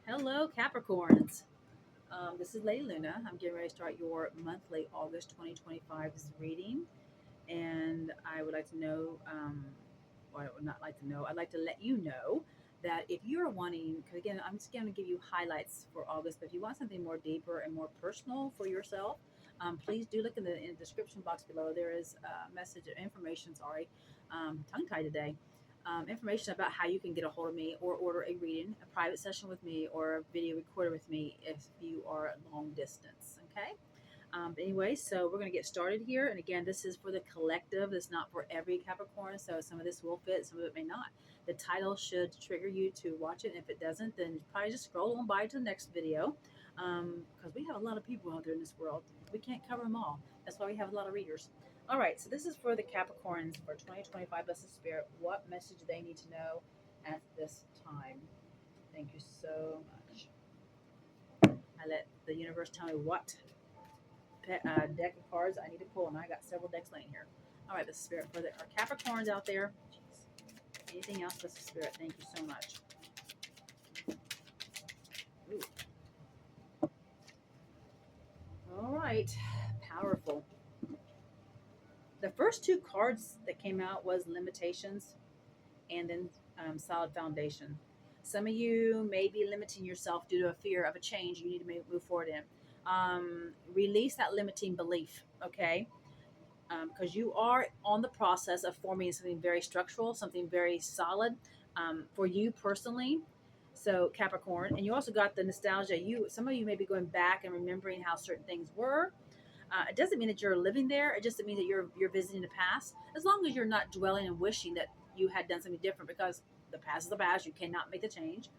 Hello, Capricorns. This is Lady Luna. I'm getting ready to start your monthly August 2025 reading. And I would like to know, or I would not like to know, I'd like to let you know that if you're wanting, because again, I'm just going to give you highlights for August, but if you want something more deeper and more personal for yourself, please do look in the description box below. There is a message or information, sorry, tongue tied today, information about how you can get a hold of me or order a reading, a private session with me, or a video recorder with me if you are long distance. Okay. Anyway, so we're going to get started here. And again, this is for the collective. It's not for every Capricorn. So some of this will fit, some of it may not. The title should trigger you to watch it. And if it doesn't, then probably just scroll on by to the next video. Because we have a lot of people out there in this world. We can't cover them all. That's why we have a lot of readers. All right, so this is for the Capricorns for 2025. Blessed Spirit. What message do they need to know at this time? Thank you so much. I let the universe tell me what deck of cards I need to pull, and I got several decks laying here. All right, the Spirit for our Capricorns out there. Jeez. Anything else, the Spirit? Thank you so much. Ooh. All right, powerful. The first two cards that came out was limitations, and then solid foundation. Some of you may be limiting yourself due to a fear of a change you need to move forward in. Release that limiting belief, okay? Because you are on the process of forming something very structural, something very solid for you personally. So Capricorn, and you also got the nostalgia. Some of you may be going back and remembering how certain things were. It doesn't mean that you're living there. It just means that you're visiting the past. As long as you're not dwelling and wishing that you had done something different, because the past is the past. You cannot make the change.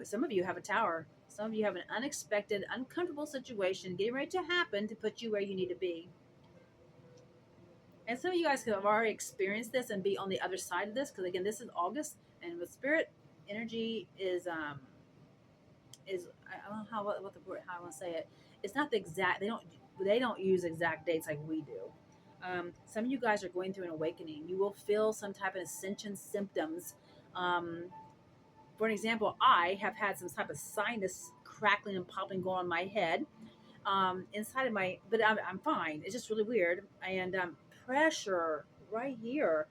Some of you have a tower. Some of you have an unexpected, uncomfortable situation getting ready to happen to put you where you need to be. And some of you guys have already experienced this and be on the other side of this, because again, this is August, and with spirit energy is I don't know what the word how I want to say it. It's not the exact. They don't use exact dates like we do. Some of you guys are going through an awakening. You will feel some type of ascension symptoms. Um, for an example, I have had some type of sinus crackling and popping going on in my head, inside of my, but I'm fine. It's just really weird. And pressure right here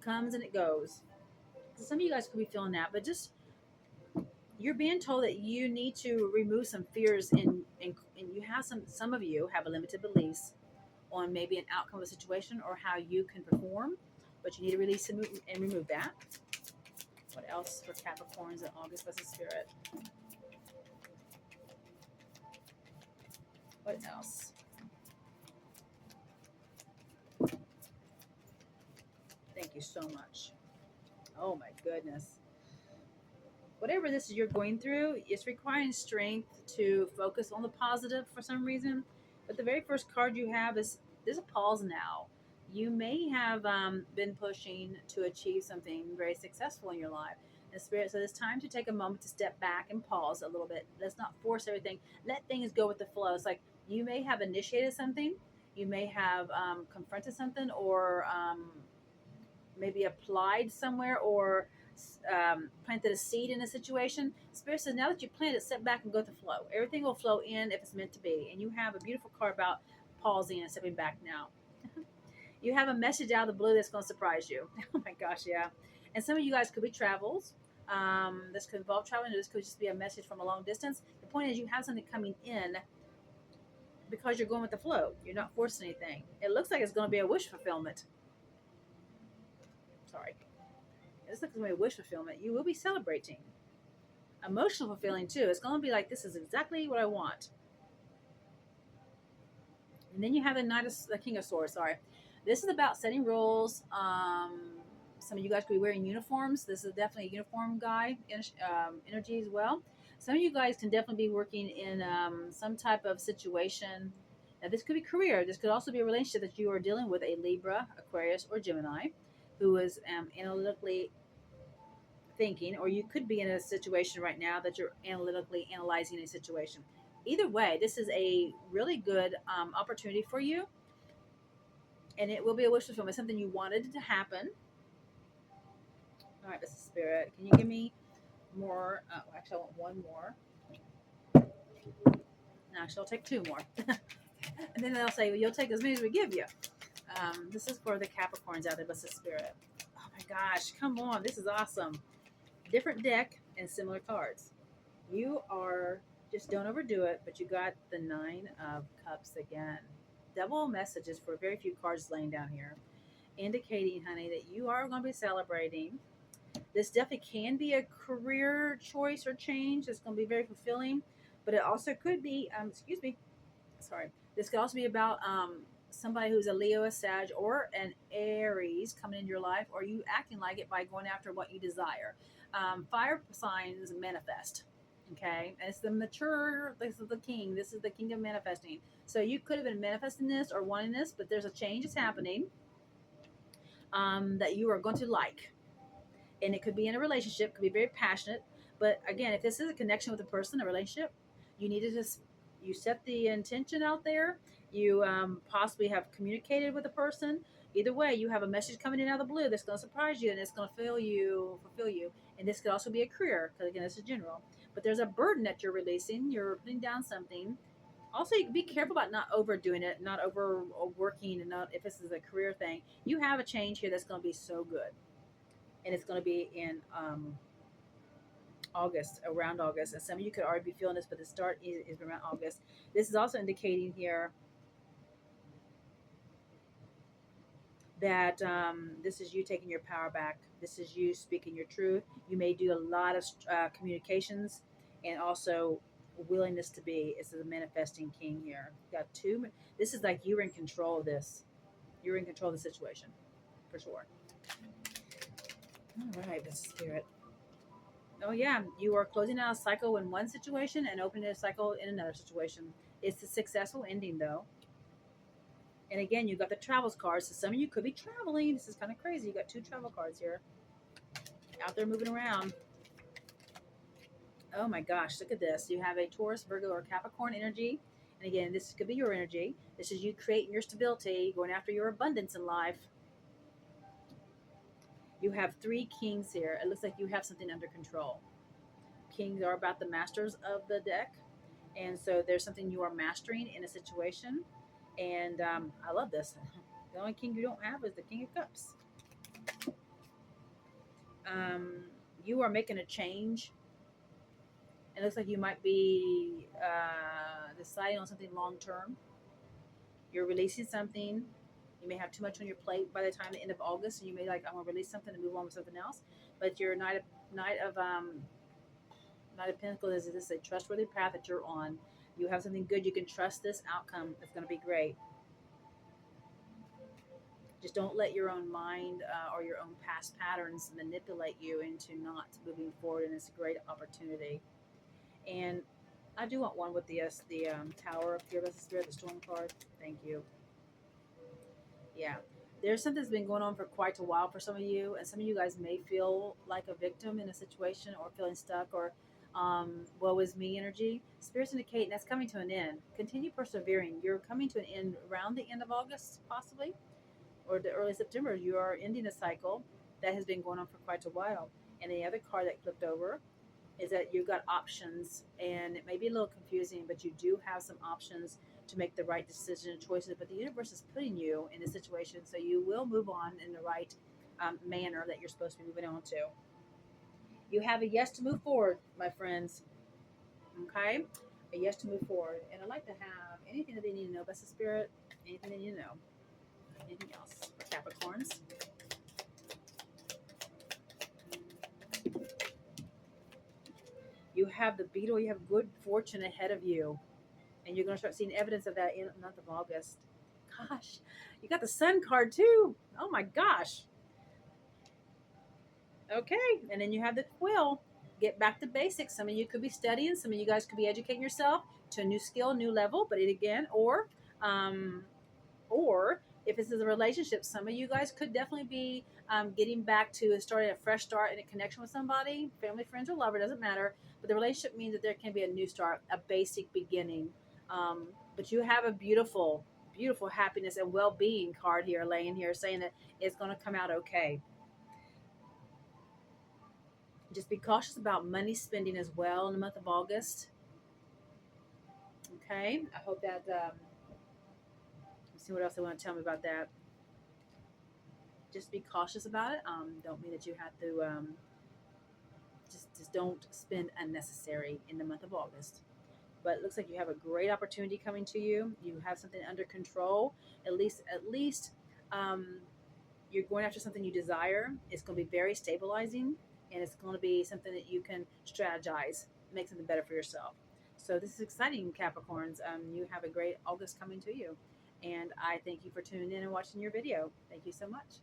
comes and it goes. So some of you guys could be feeling that, but just you're being told that you need to remove some fears and you have some of you have a limited beliefs on maybe an outcome of a situation or how you can perform, but you need to release and remove that. What else for Capricorns in August? What's the Spirit? What else? Thank you so much. Oh my goodness. Whatever this is you're going through, it's requiring strength to focus on the positive for some reason. But the very first card you have is there's a pause now. You may have been pushing to achieve something very successful in your life. And Spirit says it's time to take a moment to step back and pause a little bit. Let's not force everything. Let things go with the flow. It's like you may have initiated something, you may have confronted something, or maybe applied somewhere, or planted a seed in a situation. Spirit says now that you planted, step back and go with the flow. Everything will flow in if it's meant to be. And you have a beautiful card about pausing and stepping back now. You have a message out of the blue that's going to surprise you. Oh my gosh, yeah. And some of you guys could be travels. This could involve traveling. This could just be a message from a long distance. The point is, you have something coming in because you're going with the flow. You're not forcing anything. It looks like it's going to be a wish fulfillment. Sorry. This looks like a wish fulfillment. You will be celebrating. Emotional fulfilling too. It's going to be like, this is exactly what I want. And then you have the King of Swords. Sorry, this is about setting rules. Some of you guys could be wearing uniforms. This is definitely a uniform guy energy as well. Some of you guys can definitely be working in some type of situation. Now, this could be career. This could also be a relationship that you are dealing with a Libra, Aquarius, or Gemini, who is analytically thinking, or you could be in a situation right now that you're analytically analyzing a situation. Either way, this is a really good opportunity for you, and it will be a wish fulfillment, something you wanted to happen. All right, Mrs. Spirit, can you give me more. Actually, I want one more. Actually, I'll take two more. And then they'll say, well, you'll take as many as we give you. This is for the Capricorns out there, but the spirit. Oh my gosh, come on. This is awesome. Different deck and similar cards. You are, just don't overdo it, but you got the Nine of Cups again. Double messages for very few cards laying down here, indicating, honey, that you are going to be celebrating. This definitely can be a career choice or change that's going to be very fulfilling, but it also could be, excuse me, sorry, this could also be about somebody who's a Leo, a Sag, or an Aries coming in your life, or you acting like it by going after what you desire. Fire signs manifest. Okay, and it's the mature. This is the king. This is the king of manifesting. So you could have been manifesting this or wanting this, but there's a change that's happening that you are going to like, and it could be in a relationship. Could be very passionate, but again, if this is a connection with a person, a relationship, you need to just you set the intention out there. You possibly have communicated with a person. Either way, you have a message coming in out of the blue that's going to surprise you and it's going to fulfill you. And this could also be a career because again, this is general. But there's a burden that you're releasing. You're putting down something. Also, you can be careful about not overdoing it, not overworking, and not if this is a career thing. You have a change here that's going to be so good, and it's going to be in August, around August. And some of you could already be feeling this, but the start is around August. This is also indicating here that this is you taking your power back. This is you speaking your truth. You may do a lot of communications and also willingness to be. It's the manifesting king here. Got two. This is like you're in control of this. You're in control of the situation, for sure. All right, Mrs. Spirit. Oh yeah, you are closing out a cycle in one situation and opening a cycle in another situation. It's a successful ending though. And again, you got the travels cards. So some of you could be traveling. This is kind of crazy. You got two travel cards here out there moving around. Oh my gosh, look at this. You have a Taurus, Virgo, or Capricorn energy. And again, this could be your energy. This is you creating your stability, going after your abundance in life. You have three kings here. It looks like you have something under control. Kings are about the masters of the deck. And so there's something you are mastering in a situation. And I love this. The only king you don't have is the King of Cups. Um, you are making a change. It looks like you might be deciding on something long term. You're releasing something. You may have too much on your plate by the time the end of August, and you may like I want to release something and move on with something else. But your Knight of Pentacles is this a trustworthy path that you're on. You have something good. You can trust this outcome. It's going to be great. Just don't let your own mind or your own past patterns manipulate you into not moving forward. And it's a great opportunity. And I do want one with the Tower of Fearless Spirit, the Storm card. Thank you. Yeah. There's something that's been going on for quite a while for some of you, and some of you guys may feel like a victim in a situation or feeling stuck or woe is me energy. Spirits indicate that's coming to an end. Continue persevering. You're coming to an end around the end of August, possibly, or the early September. You are ending a cycle that has been going on for quite a while. And the other card that flipped over is that you've got options, and it may be a little confusing, but you do have some options to make the right decision and choices. But the universe is putting you in a situation, so you will move on in the right manner that you're supposed to be moving on to. You have a yes to move forward, my friends. Okay, a yes to move forward, and I'd like to have anything that they need to know about the spirit, anything they need to know, anything else for Capricorns. You have the beetle. You have good fortune ahead of you, and you're going to start seeing evidence of that in the month of August. Gosh, you got the sun card too. Oh my gosh. Okay, and then you have the quill. Get back to basics. Some of you could be studying. Some of you guys could be educating yourself to a new skill, new level. But it again, um, or if this is a relationship, some of you guys could definitely be getting back to starting a fresh start in a connection with somebody, family, friends, or lover, doesn't matter. But the relationship means that there can be a new start, a basic beginning. But you have a beautiful, beautiful happiness and well-being card here, laying here, saying that it's going to come out okay. Just be cautious about money spending as well in the month of August. Okay, I hope that. Let's see what else they want to tell me about that. Just be cautious about it. Don't mean that you have to. Just don't spend unnecessary in the month of August. But it looks like you have a great opportunity coming to you. You have something under control. At least, um, you're going after something you desire. It's going to be very stabilizing, and it's going to be something that you can strategize, make something better for yourself. So this is exciting, Capricorns. You have a great August coming to you, and I thank you for tuning in and watching your video. Thank you so much.